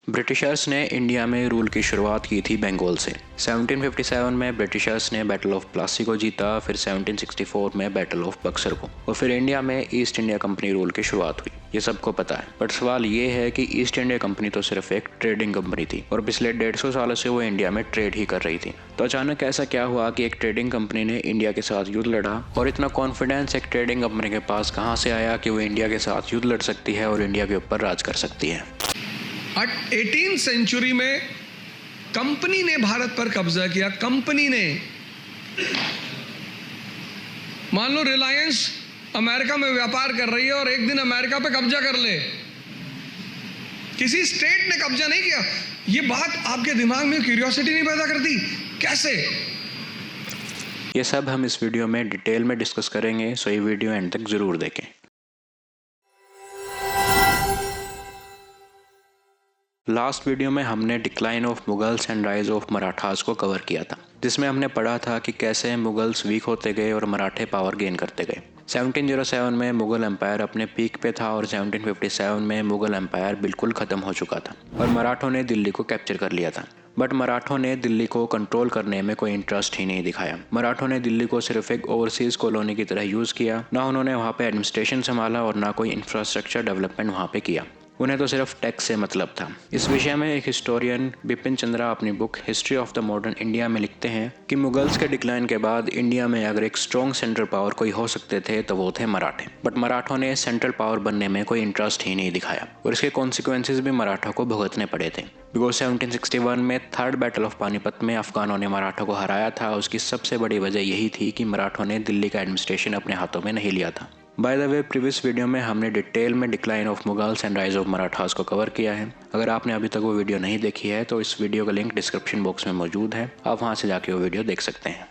Britishers ने India में rule की शुरुआत की थी बंगाल से। 1757 में ब्रिटिशर्स ने बैटल ऑफ प्लासी को जीता, फिर 1764 में बैटल ऑफ बक्सर को, और फिर इंडिया में ईस्ट इंडिया कंपनी रूल की शुरुआत हुई। ये सबको पता है, बट सवाल ये है कि ईस्ट इंडिया कंपनी तो सिर्फ एक ट्रेडिंग कंपनी थी और पिछले 150 सालों से वो इंडिया में ट्रेड ही कर रही थी। तो अचानक ऐसा क्या हुआ कि एक ट्रेडिंग कंपनी ने इंडिया के साथ युद्ध लड़ा, और इतना कॉन्फिडेंस एक ट्रेडिंग कंपनी के पास कहाँ से आया कि वो इंडिया के साथ युद्ध लड़ सकती है और इंडिया के ऊपर राज कर सकती है। 18th सेंचुरी में कंपनी ने भारत पर कब्जा किया। कंपनी ने, मान लो रिलायंस अमेरिका में व्यापार कर रही है और एक दिन अमेरिका पे कब्जा कर ले, किसी स्टेट ने कब्जा नहीं किया। ये बात आपके दिमाग में क्यूरियोसिटी नहीं पैदा करती? कैसे? ये सब हम इस वीडियो में डिटेल में डिस्कस करेंगे, सो ये वीडियो एंड तक जरूर देखें। लास्ट वीडियो में हमने decline of Mughals and rise of Marathas को कवर किया था, जिसमें हमने पढ़ा था कि कैसे मुगल्स वीक होते गए और मराठे पावर गेन करते गए। 1707 में मुगल एम्पायर अपने पीक पे था और 1757 में मुगल एम्पायर बिल्कुल ख़त्म हो चुका था और मराठों ने दिल्ली को कैप्चर कर लिया था। बट मराठों ने दिल्ली को कंट्रोल करने में कोई इंटरेस्ट ही नहीं दिखाया। मराठों ने दिल्ली को सिर्फ एक ओवरसीज कॉलोनी की तरह यूज़ किया, ना उन्होंने वहाँ पे एडमिनिस्ट्रेशन संभाला और ना कोई इंफ्रास्ट्रक्चर डेवलपमेंट वहाँ पे किया। उन्हें तो सिर्फ टैक्स से मतलब था। इस विषय में एक हिस्टोरियन बिपिन चंद्रा अपनी book history of the modern India में लिखते हैं कि मुगल्स के डिक्लाइन के बाद इंडिया में अगर एक स्ट्रॉन्ग सेंट्रल पावर कोई हो सकते थे तो वो थे मराठे। बट मराठों ने सेंट्रल पावर बनने में कोई इंटरेस्ट ही नहीं दिखाया और इसके कॉन्सिक्वेंसेज भी मराठों को भुगतने पड़े थे। बिकॉज 1761 में थर्ड बैटल ऑफ पानीपत में अफगानों ने मराठों को हराया था। उसकी सबसे बड़ी वजह यही थी कि मराठों ने दिल्ली का एडमिनिस्ट्रेशन अपने हाथों में नहीं लिया था। By the way, previous video में हमने डिटेल में decline of Mughals and rise of Marathas को कवर किया है। अगर आपने अभी तक वो वीडियो नहीं देखी है तो इस वीडियो का लिंक डिस्क्रिप्शन बॉक्स में मौजूद है, आप वहां से जाके वो वीडियो देख सकते हैं।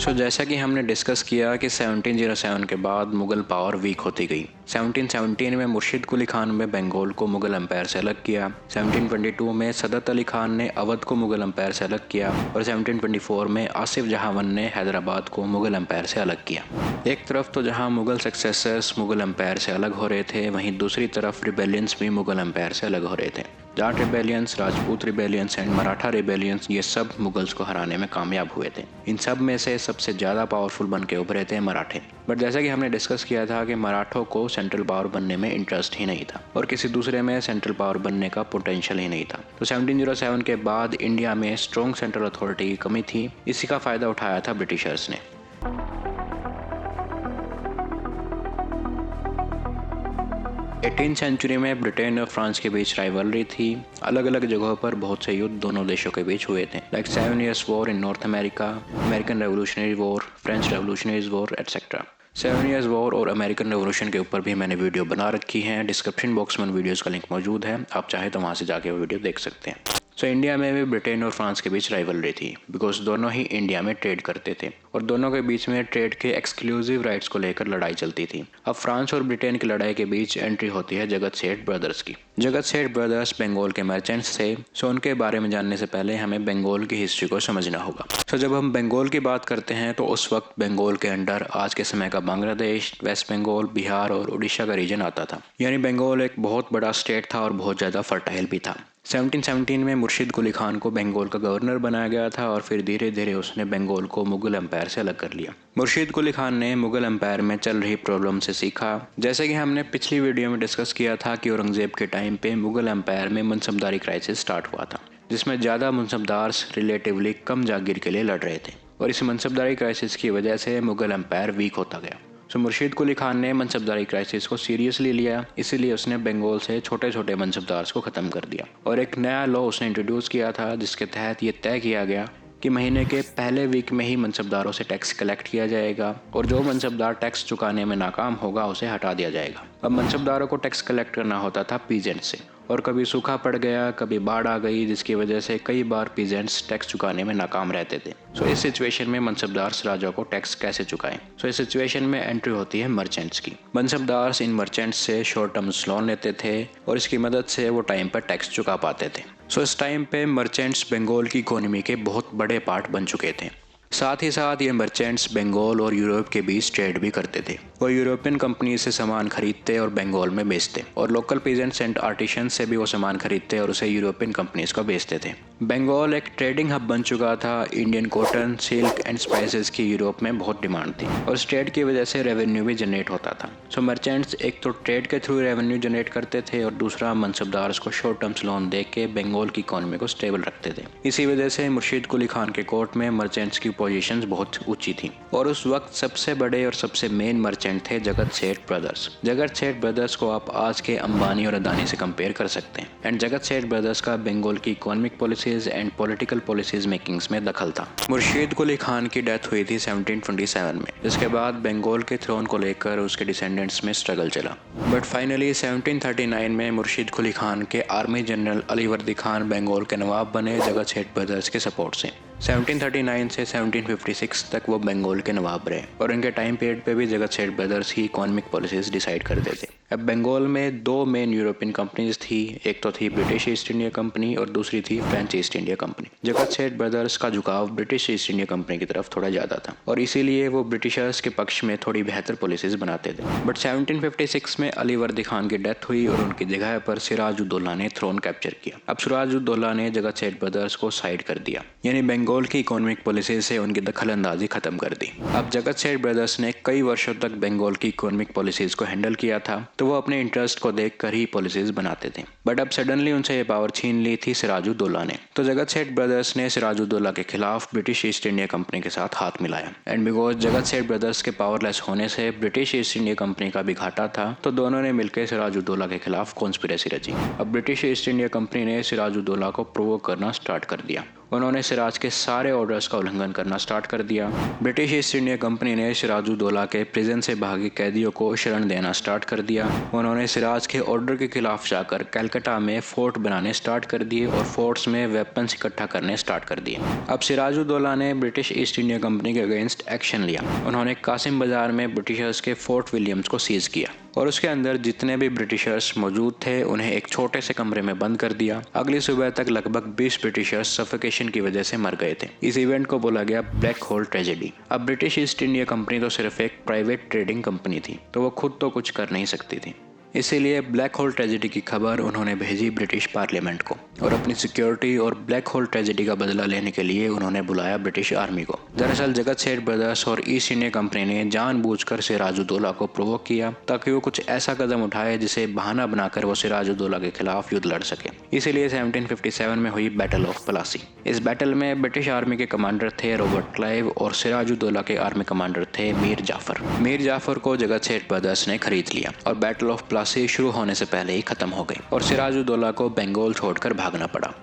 जैसा कि हमने डिस्कस किया कि 1707 के बाद मुगल पावर वीक होती गई। 1717 में मुर्शिद कुली खान ने बंगाल को मुगल एम्पायर से अलग किया। 1722 में सदत अली खान ने अवध को मुगल एम्पायर से अलग किया और 1724 में आसिफ जहावन ने हैदराबाद को मुगल एम्पायर से अलग किया। एक तरफ तो जहां मुगल सक्सेसर्स मुगल एम्पायर से अलग हो रहे थे, वहीं दूसरी तरफ रिबेलियंस भी मुगल एम्पायर से अलग हो रहे थे। Jat rebellions, Rajput rebellions and Maratha rebellions, ये सब मुगल्स को हराने में कामयाब हुए थे। इन सब में से सबसे ज़्यादा पावरफुल बन के उभरे थे मराठे। बट जैसा कि हमने डिस्कस किया था कि मराठों को सेंट्रल पावर बनने में इंटरेस्ट ही नहीं था और किसी दूसरे में सेंट्रल पावर बनने का पोटेंशियल ही नहीं था। तो 1707 के बाद इंडिया में स्ट्रॉन्ग सेंट्रल अथॉरिटी की कमी थी। इसी का फ़ायदा उठाया था ब्रिटिशर्स ने। 18th सेंचुरी में ब्रिटेन और फ्रांस के बीच राइवलरी थी। अलग अलग जगहों पर बहुत से युद्ध दोनों देशों के बीच हुए थे, like 7 Years war in north America, American revolutionary war, French revolutionary war etcetera. 7 Years war और अमेरिकन रेवोल्यूशन के ऊपर भी मैंने वीडियो बना रखी है। डिस्क्रिप्शन बॉक्स में उन वीडियोज़ का लिंक मौजूद है, आप चाहे तो वहाँ से जाके वो वीडियो देख सकते हैं। इंडिया में भी ब्रिटेन और फ्रांस के बीच राइवलरी थी, बिकॉज दोनों ही इंडिया में ट्रेड करते थे और दोनों के बीच में ट्रेड के एक्सक्लूसिव राइट्स को लेकर लड़ाई चलती थी। अब फ्रांस और ब्रिटेन की लड़ाई के बीच एंट्री होती है जगत सेठ ब्रदर्स की। जगत सेठ ब्रदर्स बंगाल के मर्चेंट्स थे। उनके बारे में जानने से पहले हमें बंगाल की हिस्ट्री को समझना होगा। जब हम बंगाल की बात करते हैं तो उस वक्त बंगाल के अंडर आज के समय का बांग्लादेश, वेस्ट बंगाल, बिहार और उड़ीसा का रीजन आता था। यानी बंगाल एक बहुत बड़ा स्टेट था और बहुत ज़्यादा फर्टाइल भी था। 1717 में मुर्शिद कुली खान को बंगाल का गवर्नर बनाया गया था और फिर धीरे धीरे उसने बंगाल को मुगल एम्पायर से अलग कर लिया। मुर्शिद कुली खान ने मुगल एम्पायर में चल रही प्रॉब्लम से सीखा। जैसे कि हमने पिछली वीडियो में डिस्कस किया था कि औरंगजेब के टाइम पे मुगल एम्पायर में मनसबदारी क्राइसिस स्टार्ट हुआ था, जिसमें ज़्यादा मनसबदार रिलेटिवली कम जागीर के लिए लड़ रहे थे और इस मनसबदारी क्राइसिस की वजह से मुगल एम्पायर वीक होता गया। मुर्शिद कुली खान ने मनसबदारी क्राइसिस को सीरियसली लिया, इसीलिए उसने बंगाल से छोटे छोटे मनसबदार्स को ख़त्म कर दिया और एक नया लॉ उसने इंट्रोड्यूस किया था, जिसके तहत ये तय किया गया कि महीने के पहले वीक में ही मनसबदारों से टैक्स कलेक्ट किया जाएगा और जो मनसबदार टैक्स चुकाने में नाकाम होगा उसे हटा दिया जाएगा। अब मनसबदारों को टैक्स कलेक्ट करना होता था पीजेंट से और कभी सूखा पड़ गया, कभी बाढ़ आ गई, जिसकी वजह से कई बार पीजेंट्स टैक्स चुकाने में नाकाम रहते थे। इस सिचुएशन में मनसबदार राजा को टैक्स कैसे चुकाएं? इस सिचुएशन में एंट्री होती है मर्चेंट्स की। मनसबदार इन मर्चेंट्स से शॉर्ट टर्म्स लोन लेते थे और इसकी मदद से वो टाइम पर टैक्स चुका पाते थे। इस टाइम पे मर्चेंट्स बंगाल की इकोनॉमी के बहुत बड़े पार्ट बन चुके थे। साथ ही साथ ये मर्चेंट्स बंगाल और यूरोप के बीच ट्रेड भी करते थे। वो यूरोपियन कंपनी से सामान खरीदते और बंगाल में बेचते और लोकल पीजेंट्स एंड आर्टिशन से भी वो सामान खरीदते और उसे यूरोपियन कंपनीज को बेचते थे। बंगाल एक ट्रेडिंग हब बन चुका था। Indian cotton, silk and spices की यूरोप में बहुत डिमांड थी और इस ट्रेड की वजह से रेवेन्यू भी जनरेट होता था। सो मर्चेंट्स एक तो ट्रेड के थ्रू रेवेन्यू जनरेट करते थे और दूसरा मनसबदार्स को शॉर्ट टर्म्स लोन दे के बंगाल की इकोनॉमी को स्टेबल रखते थे। इसी वजह से मुर्शीद कुली खान के कोर्ट में मर्चेंट्स की पोजीशंस बहुत ऊंची थी और उस वक्त सबसे बड़े और सबसे मेन मर्चेंट थे जगत सेठ ब्रदर्स। जगत सेठ ब्रदर्स को आप आज के अंबानी और अदानी से कंपेयर कर सकते हैं। एंड जगत सेठ ब्रदर्स का बंगाल की economic policies and political policies makings में दखल था। मुर्शीद कुली खान की डेथ हुई थी 1727 में, जिसके बाद बंगाल के थ्रोन को लेकर उसके डिसेंडेंट्स में स्ट्रगल चला। बट फाइनली 1739 में मुर्शीद कुली खान के आर्मी जनरल अलीवर्दी खान बंगाल के नवाब बने जगत सेठ ब्रदर्स के सपोर्ट से। 1739 से 1756 तक वो बंगाल के नवाब रहे और इनके टाइम पीरियड पे भी जगत सेठ ब्रदर्स ही इकोनॉमिक पॉलिसीज डिसाइड करते थे। अब बंगाल में दो मेन यूरोपियन कंपनीज थी, एक तो थी ब्रिटिश ईस्ट इंडिया कंपनी और दूसरी थी फ्रेंच ईस्ट इंडिया कंपनी। जगत सेठ ब्रदर्स का झुकाव ब्रिटिश ईस्ट इंडिया कंपनी की तरफ थोड़ा ज़्यादा था और इसीलिए वो ब्रिटिशर्स के पक्ष में थोड़ी बेहतर पॉलिसीज बनाते थे। बट 1756 में अलीवर्दी खान की डेथ हुई और उनकी जगह पर सिराजुद्दौला ने थ्रोन कैप्चर किया। अब सिराजुद्दौला ने जगत सेठ ब्रदर्स को साइड कर दिया, यानी बंगाल की इकोनॉमिक पॉलिसी से उनकी दखल अंदाजी खत्म कर दी। अब जगत सेठ ब्रदर्स ने कई वर्षों तक बंगाल की इकोनॉमिक पॉलिसीज को हैंडल किया था, तो वो अपने इंटरेस्ट को देखकर ही पॉलिसीज बनाते थे। बट अब सडनली उनसे ये पावर छीन ली थी सिराजुद्दौला ने। तो जगत सेठ ब्रदर्स ने सिराजुद्दौला के खिलाफ ब्रिटिश ईस्ट इंडिया कंपनी के साथ हाथ मिलाया। एंड बिकॉज जगत सेठ ब्रदर्स के पावरलेस होने से ब्रिटिश ईस्ट इंडिया कंपनी का भी घाटा था, तो दोनों ने मिलकर सिराजुद्दौला के खिलाफ कॉन्स्पिरेसी रची। अब ब्रिटिश ईस्ट इंडिया कंपनी ने सिराजुद्दौला को प्रोवोक करना स्टार्ट कर दिया। उन्होंने सिराज के सारे ऑर्डर्स का उल्लंघन करना स्टार्ट कर दिया। ब्रिटिश ईस्ट इंडिया कंपनी ने सिराजुद्दौला के प्रिजन से भागे कैदियों को शरण देना स्टार्ट कर दिया। उन्होंने सिराज के ऑर्डर के खिलाफ जाकर कलकत्ता में फोर्ट बनाने स्टार्ट कर दिए और फोर्ट्स में वेपन्स इकट्ठा करने स्टार्ट कर दिए। अब सिराजुद्दौला ने ब्रिटिश ईस्ट इंडिया कंपनी के अगेंस्ट एक्शन लिया। उन्होंने कासिम बाजार में ब्रिटिशर्स के फोर्ट विलियम्स को सीज किया और उसके अंदर जितने भी ब्रिटिशर्स मौजूद थे उन्हें एक छोटे से कमरे में बंद कर दिया। अगली सुबह तक लगभग 20 ब्रिटिशर्स सफोकेशन की वजह से मर गए थे। इस इवेंट को बोला गया ब्लैक होल ट्रेजेडी। अब ब्रिटिश ईस्ट इंडिया कंपनी तो सिर्फ एक प्राइवेट ट्रेडिंग कंपनी थी, तो वो खुद तो कुछ कर नहीं सकती थी। इसीलिए ब्लैक होल ट्रेजेडी की खबर उन्होंने भेजी ब्रिटिश पार्लियामेंट को और अपनी सिक्योरिटी और ब्लैक होल ट्रेजेडी का बदला लेने के लिए उन्होंने बुलाया ब्रिटिश आर्मी को। दरअसल जगत सेठ ब्रदर्स और ईस्ट इंडिया कंपनी ने जानबूझकर सिराजुद्दौला को प्रोवोक किया ताकि वो कुछ ऐसा कदम उठाए जिसे बहाना बनाकर वो सिराजुद्दौला के खिलाफ युद्ध लड़ सके। इसीलिए 1757 में हुई बैटल ऑफ प्लासी। इस बैटल में ब्रिटिश आर्मी के कमांडर थे रॉबर्ट क्लाइव और सिराजुद्दौला के आर्मी कमांडर थे मीर जाफर। मीर जाफर को जगत सेठ ब्रदर्स ने खरीद लिया और बैटल ऑफ प्लासी शुरू होने से पहले ही खत्म हो गई और सिराजुद्दौला को बंगाल छोड़कर भागना पड़ा।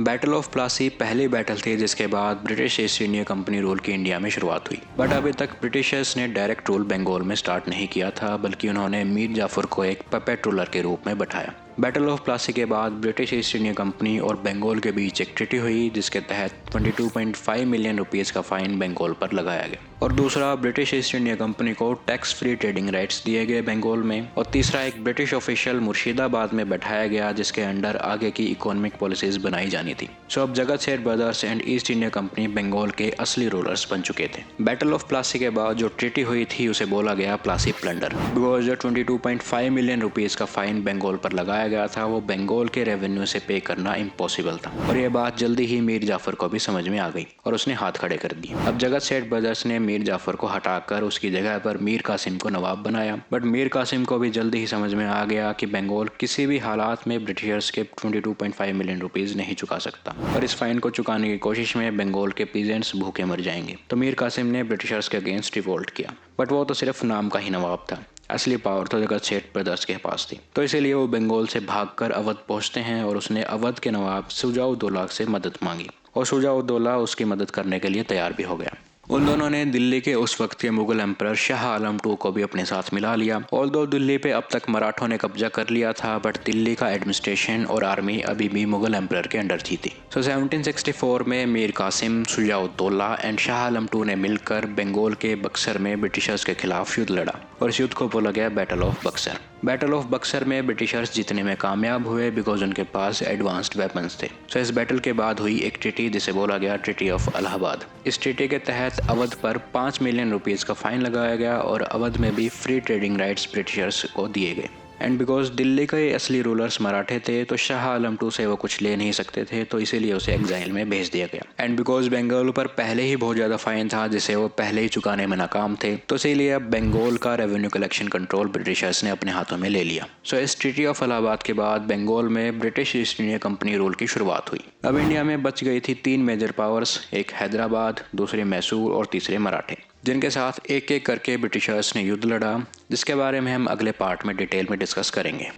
बैटल ऑफ प्लासी पहली बैटल थी जिसके बाद British east India company rule की इंडिया में शुरुआत हुई। बट अभी तक ब्रिटिशर्स ने डायरेक्ट रूल बंगाल में स्टार्ट नहीं किया था, बल्कि उन्होंने मीर जाफर को एक पपेट रूलर के रूप में बैठाया। बैटल ऑफ प्लासी के बाद ब्रिटिश ईस्ट इंडिया कंपनी और बंगाल के बीच एक ट्रीटी हुई जिसके तहत 22.5 मिलियन रुपीस का फाइन बंगाल पर लगाया गया और दूसरा ब्रिटिश ईस्ट इंडिया कंपनी को टैक्स फ्री ट्रेडिंग राइट्स दिए गए बंगाल में और तीसरा एक ब्रिटिश ऑफिशियल मुर्शिदाबाद में बैठाया गया जिसके अंडर आगे की इकोनॉमिक पॉलिसीज बनाई जानी थी। सो अब Jagat Seth brothers and East India Company Bengal के असली रूलर्स बन चुके थे। बैटल ऑफ प्लासी के बाद जो ट्रीटी हुई थी उसे बोला गया प्लासी प्लंडर, बिकॉज जो 22.5 मिलियन रुपीस का फाइन बंगाल पर लगाया गया था वो बंगाल के रेवेन्यू से पे करना इम्पॉसिबल था और ये बात जल्दी ही मीर जाफर को भी समझ में आ गई और उसने हाथ खड़े कर दिए। अब जगत सेठ ब्रदर्स ने मीर जाफर को हटाकर उसकी जगह पर मीर कासिम को नवाब बनाया। बट मीर कासिम को भी जल्दी ही समझ में आ गया कि बंगाल किसी भी हालात में ब्रिटिशर्स के 22.5 मिलियन रुपीस नहीं चुका सकता और इस फाइन को चुकाने की कोशिश में बंगाल के पीजेंट्स भूखे मर जाएंगे। तो मीर कासिम ने ब्रिटिशर्स के अगेंस्ट रिवोल्ट किया, बट वो तो सिर्फ नाम का ही नवाब था, असली पावर तो जगत सेठ ब्रदर्स के पास थी। तो इसीलिए वो बंगाल से भागकर अवध पहुंचते हैं और उसने अवध के नवाब शुजाउद्दौला से मदद मांगी और शुजाउद्दौला उसकी मदद करने के लिए तैयार भी हो गया। उन दोनों ने दिल्ली के उस वक्त के मुगल एम्परर शाह आलम II को भी अपने साथ मिला लिया। ऑल्दो दिल्ली पे अब तक मराठों ने कब्जा कर लिया था, बट दिल्ली का एडमिनिस्ट्रेशन और आर्मी अभी भी मुगल एम्परर के अंडर थी। 1764 में मीर कासिम, शुजाउद्दौला एंड शाह आलम II ने मिलकर बंगाल के बक्सर में ब्रिटिशर्स के खिलाफ युद्ध लड़ा और इस युद्ध को बोला गया battle of Buxar. Battle of Buxar में ब्रिटिशर्स जीतने में कामयाब हुए बिकॉज उनके पास एडवांस्ड वेपन्स थे। सो इस बैटल के बाद हुई एक ट्रीटी जिसे बोला गया ट्रीटी ऑफ इलाहाबाद। इस ट्रीटी के तहत अवध पर 5 मिलियन रुपीस का फाइन लगाया गया और अवध में भी फ्री ट्रेडिंग राइट्स ब्रिटिशर्स को दिए गए। एंड बिकॉज दिल्ली के असली रूलर्स मराठे थे तो शाह आलम II से वो कुछ ले नहीं सकते थे, तो इसीलिए उसे एग्जाइल में भेज दिया गया। एंड बिकॉज बंगाल पर पहले ही बहुत ज़्यादा फाइन था जिसे वो पहले ही चुकाने में नाकाम थे, तो इसीलिए अब बंगाल का रेवेन्यू कलेक्शन कंट्रोल ब्रिटिशर्स ने अपने हाथों में ले लिया। सो इस ट्रीटी ऑफ इलाहाबाद के बाद बंगाल में British east India company rule की शुरुआत हुई। अब इंडिया में बच गई थी 3 मेजर पावर्स, एक हैदराबाद, दूसरे मैसूर और तीसरे मराठे, जिनके साथ एक एक करके ब्रिटिशर्स ने युद्ध लड़ा, जिसके बारे में हम अगले पार्ट में डिटेल में डिस्कस करेंगे।